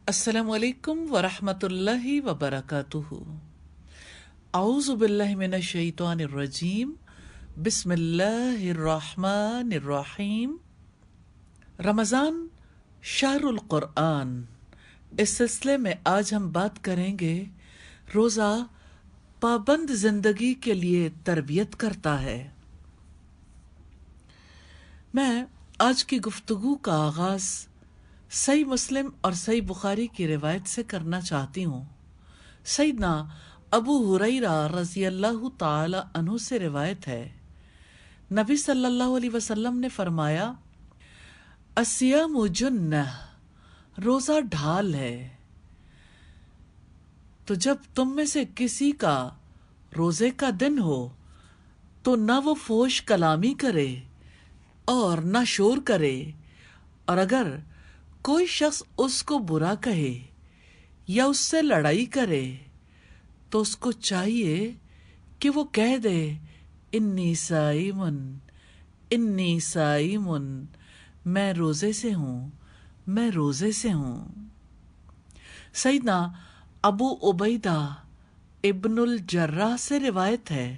अस्सलामु अलैकुम वरहमतुल्लाहि वबरकातुहू। औज़ु बिल्लाहि मिनश शैतानिर रजीम। बिस्मिल्लाहिर रहमानिर रहीम। रमज़ान शहरुल क़ुरआन, इस सिलसिले में आज हम बात करेंगे रोज़ा पाबंद जिंदगी के लिए तरबियत करता है। मैं आज की गुफ्तगू का आगाज़ सही मुस्लिम और सही बुखारी की रिवायत से करना चाहती हूँ। सैयदना अबू हुरैरा रज़ी अल्लाह ताला अन्हु से रिवायत है, नबी सल्लल्लाहु अलैहि वसल्लम ने फरमाया, अस्सियामु जुन्नह, रोज़ा ढाल है। तो जब तुम में से किसी का रोज़े का दिन हो तो न वो फोश कलामी करे और न शोर करे, और अगर कोई शख्स उसको बुरा कहे या उससे लड़ाई करे तो उसको चाहिए कि वो कह दे, इन्नी साइमुन, इन्नी साइमुन, मैं रोज़े से हूँ, मैं रोज़े से हूँ। सैयदना अबू उबैदा इब्नुल जर्राह से रिवायत है,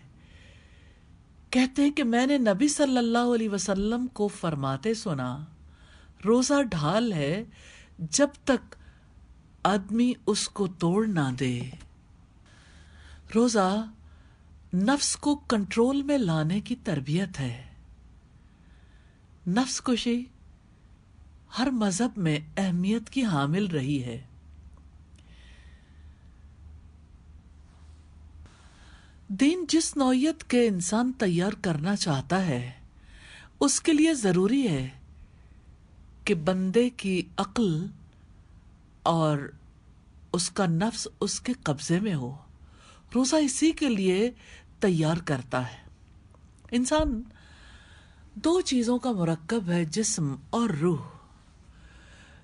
कहते हैं कि मैंने नबी सल्लल्लाहु अलैहि वसल्लम को फरमाते सुना, रोज़ा ढाल है जब तक आदमी उसको तोड़ ना दे। रोज़ा नफ्स को कंट्रोल में लाने की तरबियत है। नफ्स कुशी हर मजहब में अहमियत की हामिल रही है। दीन जिस नौयत के इंसान तैयार करना चाहता है उसके लिए ज़रूरी है कि बंदे की अक्ल और उसका नफ्स उसके कब्जे में हो। रोज़ा इसी के लिए तैयार करता है। इंसान दो चीज़ों का मुरक्कब है, जिस्म और रूह।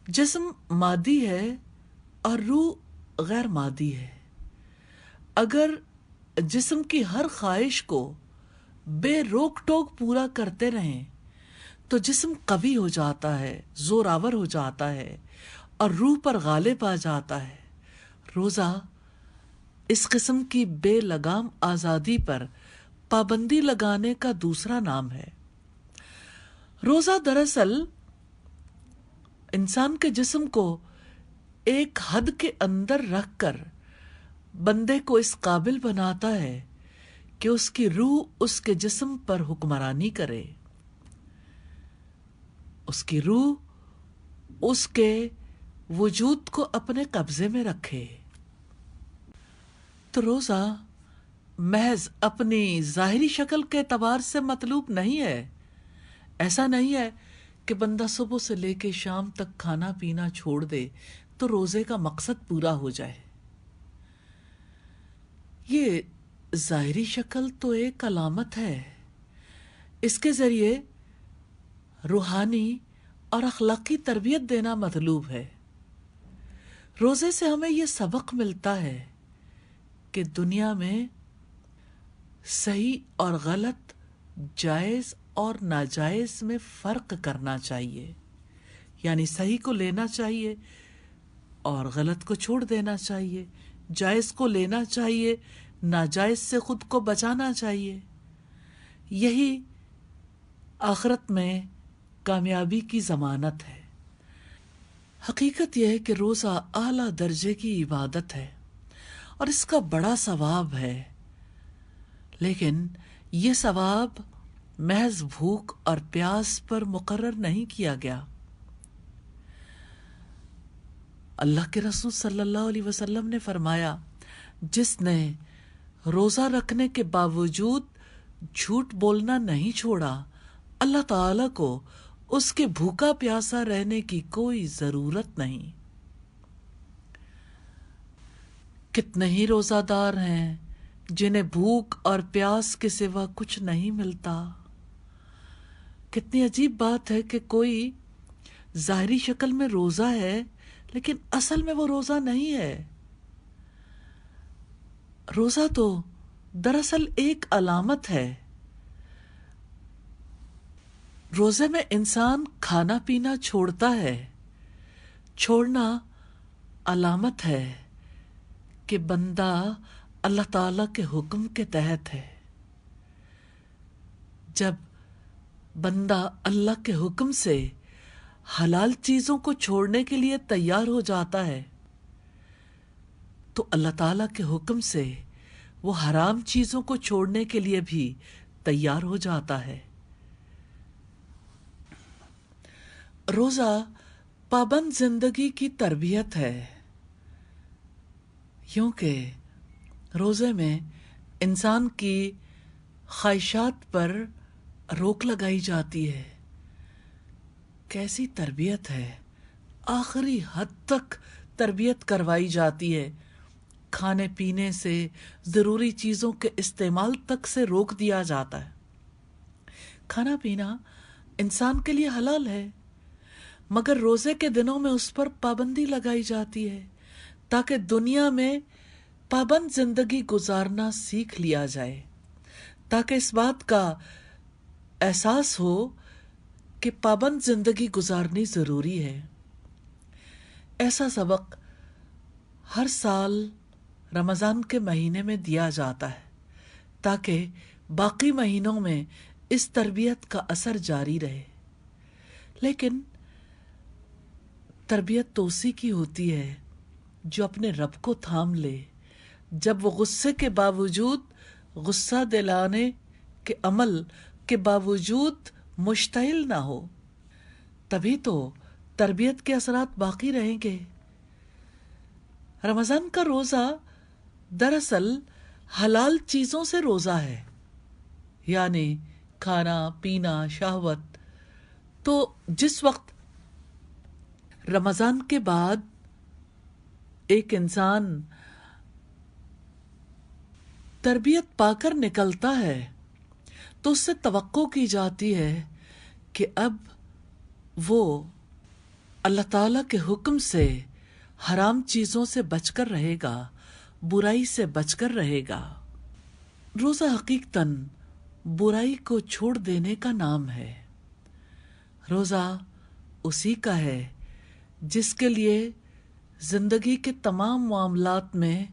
जिस्म मादी है और रूह गैर मादी है। अगर जिस्म की हर ख्वाहिश को बेरोक टोक पूरा करते रहें तो जिस्म कवी हो जाता है, जोरावर हो जाता है और रूह पर गालिब आ जाता है। रोज़ा इस किस्म की बेलगाम आज़ादी पर पाबंदी लगाने का दूसरा नाम है। रोज़ा दरअसल इंसान के जिस्म को एक हद के अंदर रखकर बंदे को इस काबिल बनाता है कि उसकी रूह उसके जिस्म पर हुक्मरानी करे, उसकी रूह उसके वजूद को अपने कब्जे में रखे। तो रोज़ा महज अपनी ज़ाहिरी शक्ल के एतबार से मतलूब नहीं है। ऐसा नहीं है कि बंदा सुबह से लेके शाम तक खाना पीना छोड़ दे तो रोज़े का मकसद पूरा हो जाए। ये ज़ाहिरी शक्ल तो एक अलामत है, इसके ज़रिए रूहानी और अखलाकी तरबियत देना मतलूब है। रोज़े से हमें ये सबक मिलता है कि दुनिया में सही और गलत, जायज़ और नाजायज़ में फ़र्क करना चाहिए। यानी सही को लेना चाहिए और गलत को छोड़ देना चाहिए, जायज़ को लेना चाहिए, नाजायज़ से खुद को बचाना चाहिए। यही आखिरत में कामयाबी की ज़मानत है। हकीकत यह है कि रोज़ा आला दर्जे की इबादत है और इसका बड़ा सवाब है, लेकिन ये सवाब महज भूख और प्यास पर मुकर्रर नहीं किया गया। अल्लाह के रसूल सल्लल्लाहु अलैहि वसल्लम ने फरमाया, जिसने रोज़ा रखने के बावजूद झूठ बोलना नहीं छोड़ा, अल्लाह ताला को उसके भूखा प्यासा रहने की कोई ज़रूरत नहीं। कितने ही रोज़ादार हैं जिन्हें भूख और प्यास के सिवा कुछ नहीं मिलता। कितनी अजीब बात है कि कोई ज़ाहिरी शक्ल में रोज़ा है लेकिन असल में वो रोज़ा नहीं है। रोज़ा तो दरअसल एक अलामत है। रोज़े में इंसान खाना पीना छोड़ता है। छोड़ना علامت ہے کہ بندہ اللہ تعالیٰ کے حکم کے تحت ہے۔ جب بندہ اللہ کے حکم سے حلال چیزوں کو چھوڑنے کے لیے تیار ہو جاتا ہے تو اللہ تعالیٰ کے حکم سے وہ حرام چیزوں کو چھوڑنے کے لیے بھی تیار ہو جاتا ہے۔ روزہ پابند زندگی کی تربیت ہے، کیونکہ روزے میں انسان کی خواہشات پر روک لگائی جاتی ہے۔ کیسی تربیت ہے، آخری حد تک تربیت کروائی جاتی ہے۔ کھانے پینے سے، ضروری چیزوں کے استعمال تک سے روک دیا جاتا ہے۔ کھانا پینا انسان کے لیے حلال ہے، مگر روزے کے دنوں میں اس پر پابندی لگائی جاتی ہے تاکہ دنیا میں پابند زندگی گزارنا سیکھ لیا جائے، تاکہ اس بات کا احساس ہو کہ پابند زندگی گزارنی ضروری ہے۔ ایسا سبق ہر سال رمضان کے مہینے میں دیا جاتا ہے تاکہ باقی مہینوں میں اس تربیت کا اثر جاری رہے۔ لیکن تربیت تو اسی کی ہوتی ہے جو اپنے رب کو تھام لے، جب وہ غصے کے باوجود، غصہ دلانے کے عمل کے باوجود مشتعل نہ ہو، تبھی تو تربیت کے اثرات باقی رہیں گے۔ رمضان کا روزہ دراصل حلال چیزوں سے روزہ ہے، یعنی کھانا پینا، شہوت۔ تو جس وقت رمضان کے بعد ایک انسان تربیت پا کر نکلتا ہے تو اس سے توقع کی جاتی ہے کہ اب وہ اللہ تعالیٰ کے حکم سے حرام چیزوں سے بچ کر رہے گا، برائی سے بچ کر رہے گا۔ روزہ حقیقتاً برائی کو چھوڑ دینے کا نام ہے۔ روزہ اسی کا ہے جس کے لیے زندگی کے تمام معاملات میں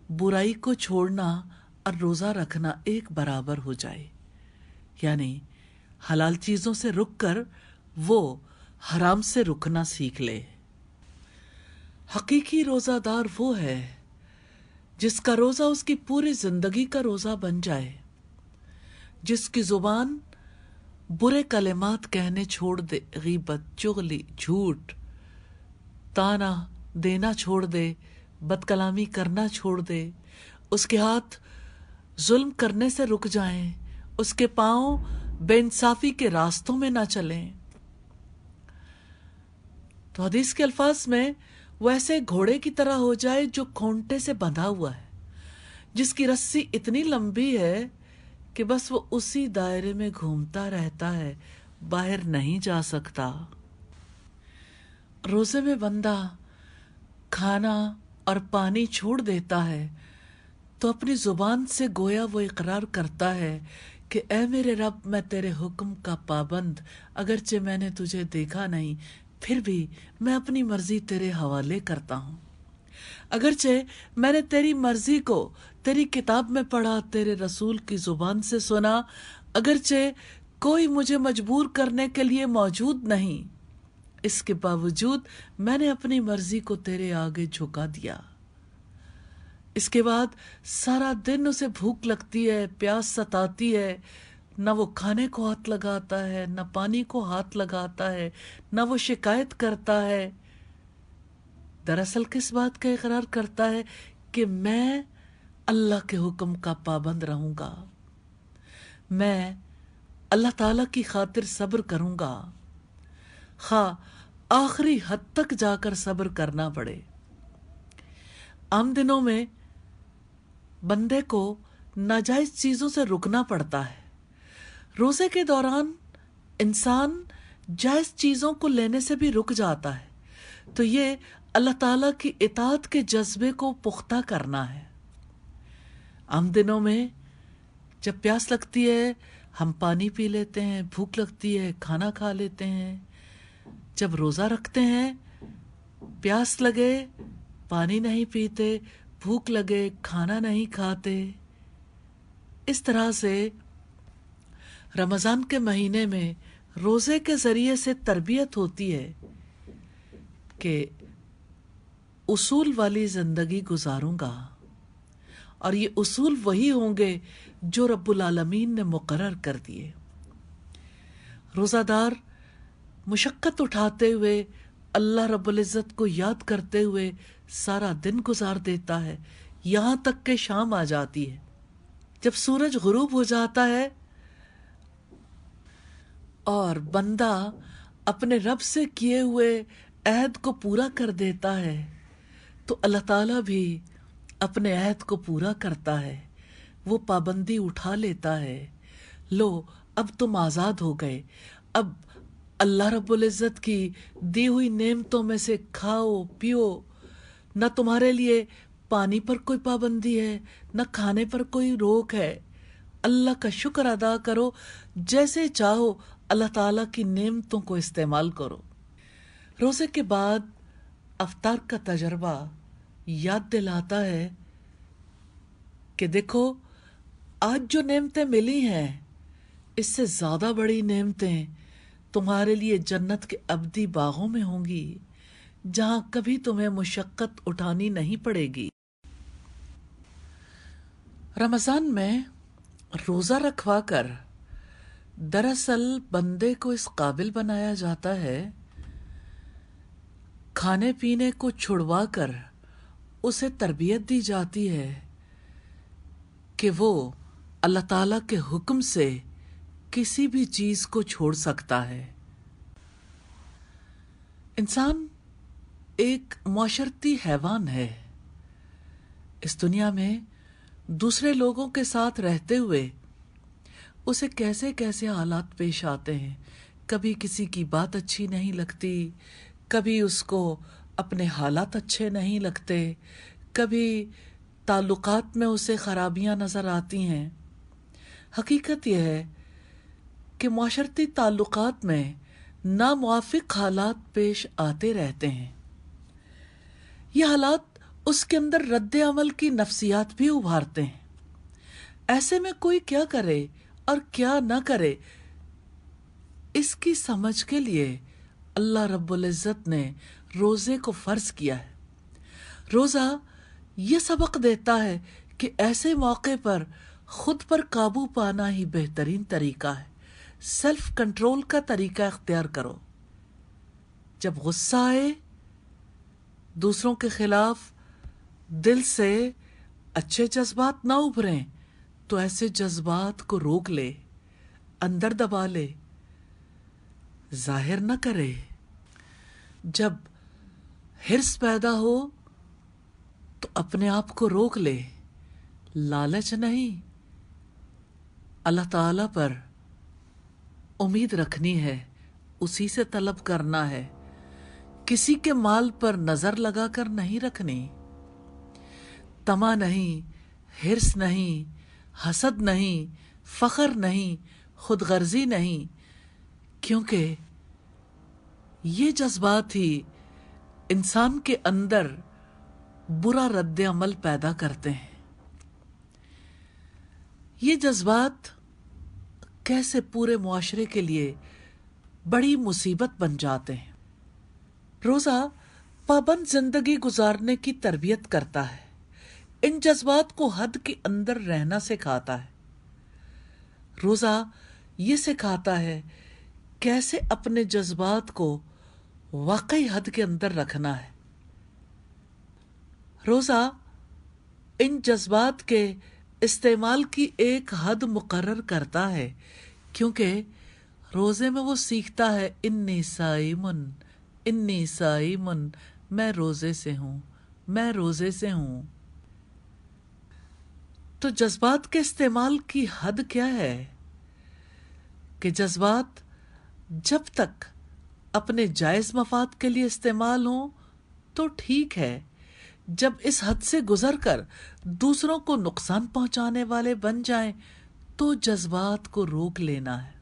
برائی کو چھوڑنا اور روزہ رکھنا ایک برابر ہو جائے، یعنی حلال چیزوں سے رک کر وہ حرام سے رکنا سیکھ لے۔ حقیقی روزہ دار وہ ہے جس کا روزہ اس کی پوری زندگی کا روزہ بن جائے، جس کی زبان برے کلمات کہنے چھوڑ دے، غیبت، چغلی، جھوٹ، تانا دینا چھوڑ دے، بد کلامی کرنا چھوڑ دے، اس کے ہاتھ ظلم کرنے سے رک جائیں، اس کے پاؤں بے انصافی کے راستوں میں نہ چلیں۔ تو حدیث کے الفاظ میں وہ ایسے گھوڑے کی طرح ہو جائے جو کھونٹے سے بندھا ہوا ہے، جس کی رسی اتنی لمبی ہے کہ بس وہ اسی دائرے میں گھومتا رہتا ہے، باہر نہیں جا سکتا۔ روزے میں بندہ کھانا اور پانی چھوڑ دیتا ہے تو اپنی زبان سے گویا وہ اقرار کرتا ہے کہ اے میرے رب، میں تیرے حکم کا پابند، اگرچہ میں نے تجھے دیکھا نہیں پھر بھی میں اپنی مرضی تیرے حوالے کرتا ہوں۔ اگرچہ میں نے تیری مرضی کو تیری کتاب میں پڑھا، تیرے رسول کی زبان سے سنا، اگرچہ کوئی مجھے مجبور کرنے کے لیے موجود نہیں، اس کے باوجود میں نے اپنی مرضی کو تیرے آگے جھکا دیا۔ اس کے بعد سارا دن اسے بھوک لگتی ہے، پیاس ستاتی ہے، نہ وہ کھانے کو ہاتھ لگاتا ہے، نہ پانی کو ہاتھ لگاتا ہے، نہ وہ شکایت کرتا ہے۔ دراصل کس بات کا اقرار کرتا ہے کہ میں اللہ کے حکم کا پابند رہوں گا، میں اللہ تعالیٰ کی خاطر صبر کروں گا، خواہ آخری حد تک جا کر صبر کرنا پڑے۔ عام دنوں میں بندے کو ناجائز چیزوں سے رکنا پڑتا ہے، روزے کے دوران انسان جائز چیزوں کو لینے سے بھی رک جاتا ہے، تو یہ اللہ تعالیٰ کی اطاعت کے جذبے کو پختہ کرنا ہے۔ عام دنوں میں جب پیاس لگتی ہے ہم پانی پی لیتے ہیں، بھوک لگتی ہے کھانا کھا لیتے ہیں، جب روزہ رکھتے ہیں प्यास लगे पानी नहीं पीते, भूख लगे खाना नहीं खाते। इस तरह से रमज़ान के महीने में रोज़े के ज़रिए से तरबियत होती है कि उसूल वाली ज़िंदगी गुजारूंगा, और ये उसूल वही होंगे जो रब्बुल आलमीन ने मुकर्रर कर दिए। रोज़ादार मुशक्क़त उठाते हुए अल्लाह रब्बुल इज़्ज़त को याद करते हुए सारा दिन गुजार देता है, यहाँ तक कि शाम आ जाती है। जब सूरज गुरूब हो जाता है और बंदा अपने रब से किए हुए अहद को पूरा कर देता है, तो अल्लाह ताला भी अपने अहद को पूरा करता है, वो पाबंदी उठा लेता है। लो अब तुम आज़ाद हो गए, अब अल्लाह रब्बुल इज़्ज़त की दी हुई नेमतों में से खाओ पियो, न तुम्हारे लिए पानी पर कोई पाबंदी है, न खाने पर कोई रोक है। अल्लाह का शुक्र अदा करो, जैसे चाहो अल्लाह ताला की नेमतों को इस्तेमाल करो। रोज़े के बाद अफ्तार का तजर्बा याद दिलाता है कि देखो आज जो नेमतें मिली हैं, इससे ज़्यादा बड़ी नेमतें तुम्हारे लिए जन्नत के अब्दी बागों में होंगी, जहां कभी तुम्हें मुशक्कत उठानी नहीं पड़ेगी। रमज़ान में रोज़ा रखवा कर दरअसल बंदे को इस काबिल बनाया जाता है, खाने पीने को छुड़वा कर उसे तरबियत दी जाती है कि वो अल्लाह ताला के हुक्म से किसी भी चीज को छोड़ सकता है। इंसान एक माशरती हैवान है। इस दुनिया में दूसरे लोगों के साथ रहते हुए उसे कैसे कैसे हालात पेश आते हैं। कभी किसी की बात अच्छी नहीं लगती, कभी उसको अपने हालात अच्छे नहीं लगते, कभी ताल्लुकात में उसे खराबियां नजर आती हैं। हकीकत यह है कि माशरती ताल्लुकात में नामुवाफिक हालात पेश आते रहते हैं। ये हालात उसके अंदर रद्द अमल की नफ्सियात भी उभारते हैं। ऐसे में कोई क्या करे और क्या ना करे, इसकी समझ के लिए अल्लाह रब्बुल इज़्ज़त ने रोज़े को फ़र्ज किया है। रोज़ा ये सबक देता है कि ऐसे मौके पर खुद पर काबू पाना ही बेहतरीन तरीका है। सेल्फ कंट्रोल का तरीका इख्तियार करो। जब गुस्सा आए, दूसरों के खिलाफ दिल से अच्छे जज्बात ना उभरें, तो ऐसे जज्बात को रोक ले, अंदर दबा ले, जाहिर न करे। जब हिर्स पैदा हो तो अपने आप को रोक ले, लालच नहीं, अल्लाह ताला पर उम्मीद रखनी है, उसी से तलब करना है, किसी के माल पर नजर लगाकर नहीं रखनी। तमा नहीं, हिर्स नहीं, हसद नहीं, फखर नहीं, खुदगर्जी नहीं, क्योंकि ये जज्बात ही इंसान के अंदर बुरा रद्द अमल पैदा करते हैं। ये जज्बात कैसे पूरे मुआशरे के लिए बड़ी मुसीबत बन जाते हैं। रोजा पाबंद जिंदगी गुजारने की तरबियत करता है, इन जज्बात को हद के अंदर रहना सिखाता है। रोजा ये सिखाता है कैसे अपने जज्बात को वाकई हद के अंदर रखना है। रोजा इन जज्बात के इस्तेमाल की एक हद मुकर्रर करता है, क्योंकि रोजे में वो सीखता है इन्नी साइमुन, मैं रोजे से हूं, मैं रोजे से हूं। तो जज्बात के इस्तेमाल की हद क्या है कि जज्बात जब तक अपने जायज मफाद के लिए इस्तेमाल हो तो ठीक है, जब इस हद से गुजर कर दूसरों को नुकसान पहुंचाने वाले बन जाएं तो जज्बात को रोक लेना है।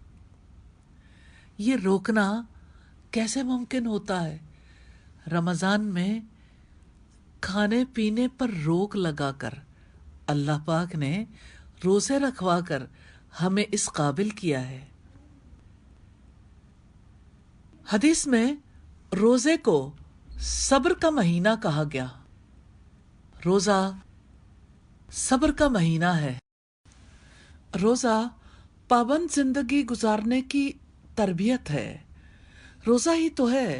ये रोकना कैसे मुमकिन होता है? रमज़ान में खाने पीने पर रोक लगाकर अल्लाह पाक ने रोज़े रखवा कर हमें इस काबिल किया है। हदीस में रोज़े को सब्र का महीना कहा गया। रोज़ा सब्र का महीना है। रोज़ा पाबंद जिंदगी गुजारने की तरबियत है। रोज़ा ही तो है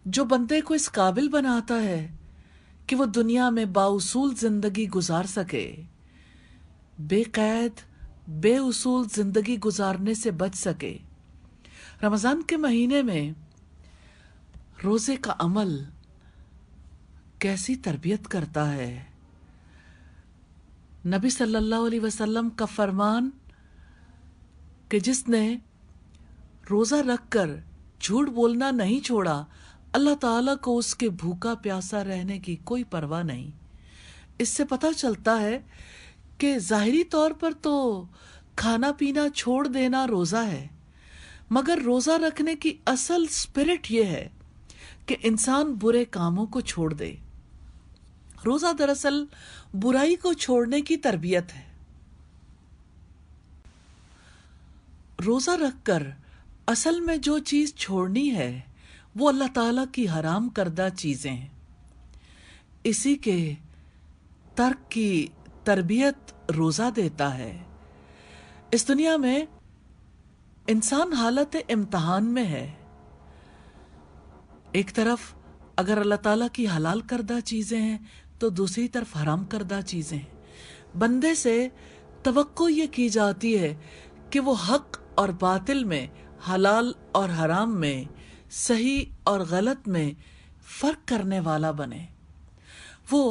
जो बंदे को इस काबिल बनाता है कि वो दुनिया में बाउसूल जिंदगी गुजार सके, बेकैद बेउसूल जिंदगी गुजारने से बच सके। रमज़ान के महीने में रोज़े का अमल कैसी तरबियत करता है। नबी सल्लल्लाहु अलैहि वसल्लम का फरमान कि जिसने रोज़ा रखकर झूठ बोलना नहीं छोड़ा, अल्लाह ताला को उसके भूखा प्यासा रहने की कोई परवाह नहीं। इससे पता चलता है कि ज़ाहिरी तौर पर तो खाना पीना छोड़ देना रोज़ा है, मगर रोज़ा रखने की असल स्पिरिट ये है कि इंसान बुरे कामों को छोड़ दे। रोज़ा दरअसल बुराई को छोड़ने की तरबियत है। रोज़ा रखकर असल में जो चीज़ छोड़नी है वो अल्लाह ताला की हराम करदा चीज़ें हैं। इसी के तर्क की तरबियत रोज़ा देता है। इस दुनिया में इंसान हालत इम्तिहान में है। एक तरफ अगर अल्लाह ताला की हलाल करदा चीज़ें हैं तो दूसरी तरफ हराम करदा चीज़ें हैं। बंदे से तवक्को ये की जाती है कि वो हक और बातिल में, हलाल और हराम में, सही और गलत में फर्क करने वाला बने। वो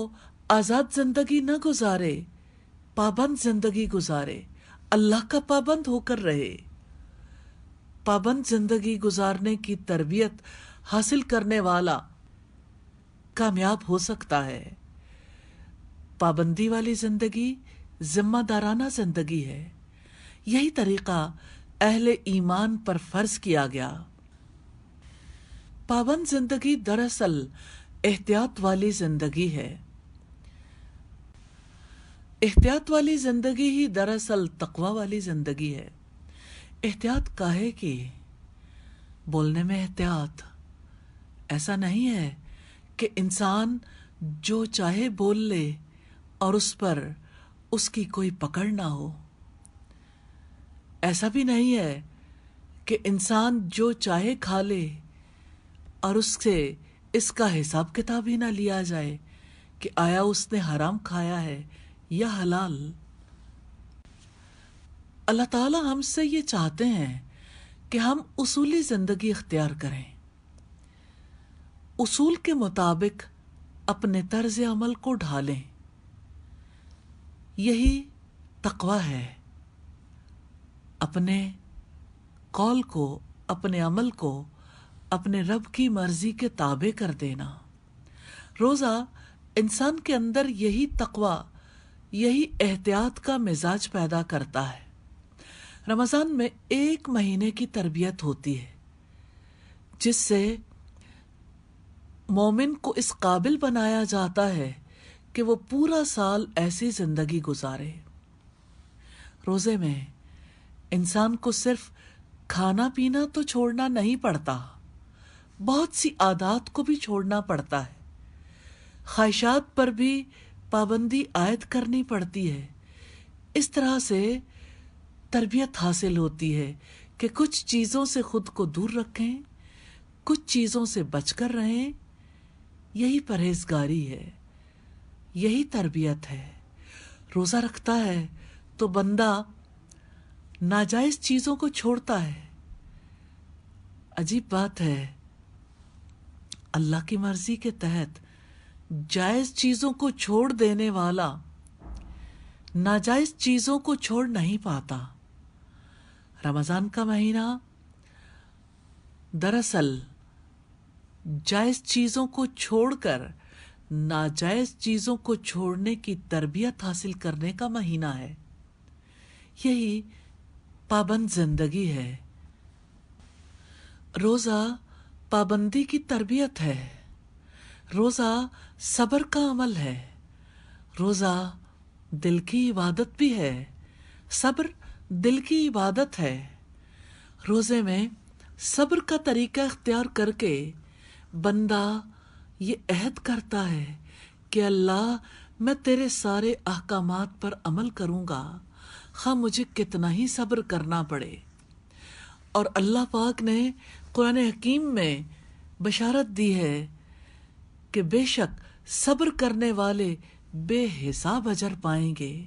आजाद जिंदगी न गुजारे, पाबंद जिंदगी गुजारे, अल्लाह का पाबंद होकर रहे। पाबंद जिंदगी गुजारने की तरबियत हासिल करने वाला कामयाब हो सकता है। पाबंदी वाली जिंदगी जिम्मेदाराना जिंदगी है। यही तरीका अहले ईमान पर फर्ज किया गया। पाबंद जिंदगी दरअसल एहतियात वाली जिंदगी है। एहतियात वाली जिंदगी ही दरअसल तकवा वाली जिंदगी है। एहतियात काहे की? बोलने में एहतियात। ऐसा नहीं है कि इंसान जो चाहे बोल ले और उस पर उसकी कोई पकड़ ना हो। ऐसा भी नहीं है कि इंसान जो चाहे खा ले और उससे इसका हिसाब किताब ही ना लिया जाए कि आया उसने हराम खाया है या हलाल। अल्लाह ताला हमसे ये चाहते हैं कि हम उसूली जिंदगी इख्तियार करें, उसूल के मुताबिक अपने तर्ज अमल को ढालें। यही तकवा है। अपने कौल को, अपने अमल को अपने रब की मर्जी के ताबे कर देना। रोज़ा इंसान के अंदर यही तकवा, यही एहतियात का मिजाज पैदा करता है। रमज़ान में एक महीने की तरबियत होती है जिससे मोमिन को इस काबिल बनाया जाता है कि वो पूरा साल ऐसी जिंदगी गुजारे। रोज़े में इंसान को सिर्फ खाना पीना तो छोड़ना नहीं पड़ता, बहुत सी आदत को भी छोड़ना पड़ता है। ख्वाहिशात पर भी पाबंदी आयद करनी पड़ती है। इस तरह से तरबियत हासिल होती है कि कुछ चीज़ों से खुद को दूर रखें, कुछ चीज़ों से बचकर रहें। यही परहेजगारी है, यही तरबियत है। रोज़ा रखता है तो बंदा नाजायज़ चीज़ों को छोड़ता है। अजीब बात है, अल्लाह की मर्जी के तहत जायज़ चीज़ों को छोड़ देने वाला नाजायज़ चीज़ों को छोड़ नहीं पाता। रमज़ान का महीना दरअसल जायज़ चीज़ों को छोड़कर नाजायज़ चीज़ों को छोड़ने की तरबियत हासिल करने का महीना है। यही पाबंद जिंदगी है। रोज़ा पाबंदी की तरबियत है। روزہ صبر کا عمل ہے، روزہ دل کی عبادت بھی ہے، صبر دل کی عبادت ہے۔ روزے میں صبر کا طریقہ اختیار کر کے بندہ یہ عہد کرتا ہے کہ اللہ میں تیرے سارے احکامات پر عمل کروں گا، خواہ مجھے کتنا ہی صبر کرنا پڑے۔ اور اللہ پاک نے قرآن حکیم میں بشارت دی ہے کہ بے شک صبر کرنے والے بے حساب اجر پائیں گے۔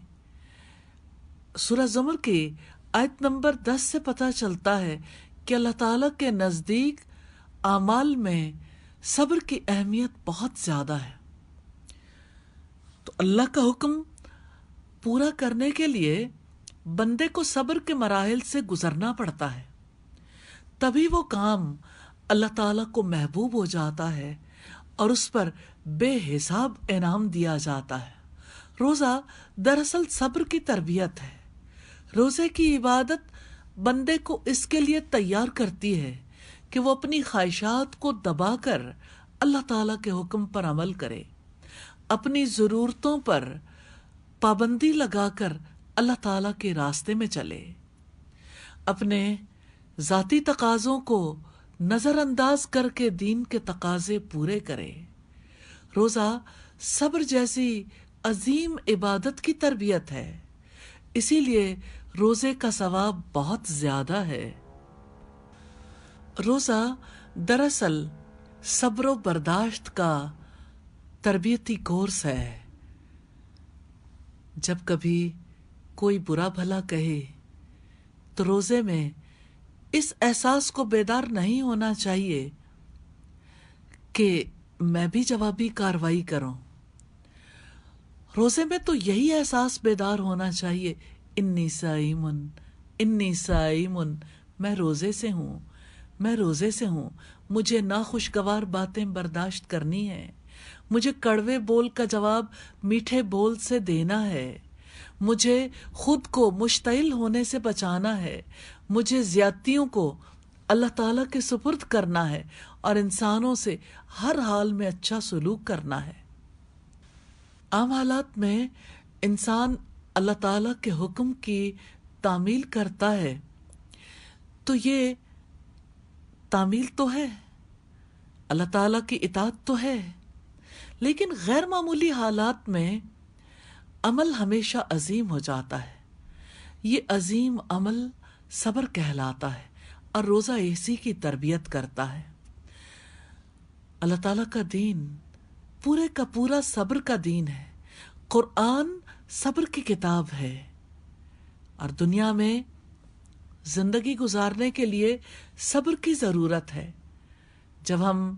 سورہ زمر کی آیت نمبر 10 سے پتہ چلتا ہے کہ اللہ تعالیٰ کے نزدیک اعمال میں صبر کی اہمیت بہت زیادہ ہے۔ تو اللہ کا حکم پورا کرنے کے لیے بندے کو صبر کے مراحل سے گزرنا پڑتا ہے، تبھی وہ کام اللہ تعالیٰ کو محبوب ہو جاتا ہے اور اس پر بے حساب انعام دیا جاتا ہے۔ روزہ دراصل صبر کی تربیت ہے۔ روزے کی عبادت بندے کو اس کے لیے تیار کرتی ہے کہ وہ اپنی خواہشات کو دبا کر اللہ تعالیٰ کے حکم پر عمل کرے، اپنی ضرورتوں پر پابندی لگا کر اللہ تعالیٰ کے راستے میں چلے، اپنے ذاتی تقاضوں کو نظر انداز کر کے دین کے تقاضے پورے کرے۔ روزہ صبر جیسی عظیم عبادت کی تربیت ہے، اسی لیے روزے کا ثواب بہت زیادہ ہے۔ روزہ دراصل صبر و برداشت کا تربیتی کورس ہے۔ جب کبھی کوئی برا بھلا کہے تو روزے میں اس احساس کو بیدار نہیں ہونا چاہیے کہ میں بھی جوابی کارروائی کروں۔ روزے میں تو یہی احساس بیدار ہونا چاہیے، انی صائمن، انی صائمن، میں روزے سے ہوں، میں روزے سے ہوں، مجھے ناخوشگوار باتیں برداشت کرنی ہے، مجھے کڑوے بول کا جواب میٹھے بول سے دینا ہے، مجھے خود کو مشتعل ہونے سے بچانا ہے، مجھے زیادتیوں کو اللہ تعالیٰ کے سپرد کرنا ہے اور انسانوں سے ہر حال میں اچھا سلوک کرنا ہے۔ عام حالات میں انسان اللہ تعالیٰ کے حکم کی تعمیل کرتا ہے تو یہ تعمیل تو ہے، اللہ تعالیٰ کی اطاعت تو ہے، لیکن غیر معمولی حالات میں عمل ہمیشہ عظیم ہو جاتا ہے۔ یہ عظیم عمل صبر کہلاتا ہے اور روزہ اسی کی تربیت کرتا ہے۔ اللہ تعالیٰ کا دین پورے کا پورا صبر کا دین ہے۔ قرآن صبر کی کتاب ہے اور دنیا میں زندگی گزارنے کے لیے صبر کی ضرورت ہے۔ جب ہم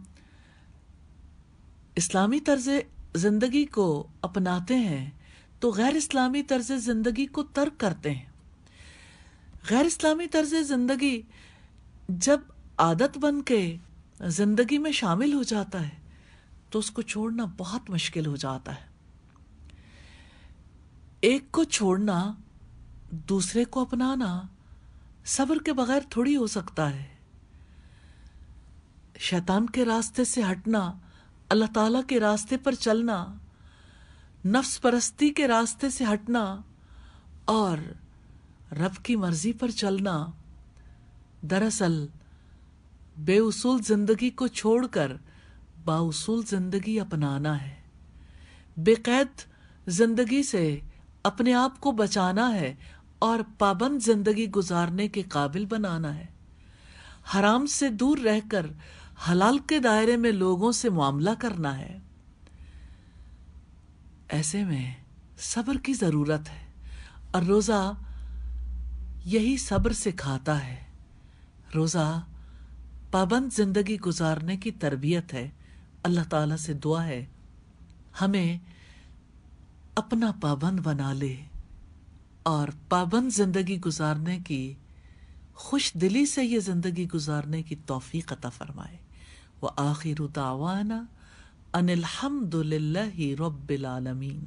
اسلامی طرز زندگی کو اپناتے ہیں تو غیر اسلامی طرز زندگی کو ترک کرتے ہیں۔ غیر اسلامی طرز زندگی جب عادت بن کے زندگی میں شامل ہو جاتا ہے تو اس کو چھوڑنا بہت مشکل ہو جاتا ہے۔ ایک کو چھوڑنا، دوسرے کو اپنانا صبر کے بغیر تھوڑی ہو سکتا ہے۔ شیطان کے راستے سے ہٹنا، اللہ تعالیٰ کے راستے پر چلنا، نفس پرستی کے راستے سے ہٹنا اور رب کی مرضی پر چلنا، دراصل بے اصول زندگی کو چھوڑ کر با اصول زندگی اپنانا ہے۔ بے قید زندگی سے اپنے آپ کو بچانا ہے اور پابند زندگی گزارنے کے قابل بنانا ہے۔ حرام سے دور رہ کر حلال کے دائرے میں لوگوں سے معاملہ کرنا ہے۔ ایسے میں صبر کی ضرورت ہے اور روزہ یہی صبر سکھاتا ہے۔ روزہ پابند زندگی گزارنے کی تربیت ہے۔ اللہ تعالیٰ سے دعا ہے ہمیں اپنا پابند بنا لے اور پابند زندگی گزارنے کی، خوش دلی سے یہ زندگی گزارنے کی توفیق عطا فرمائے۔ وآخر دعوانا ان الحمد للہ رب العالمین۔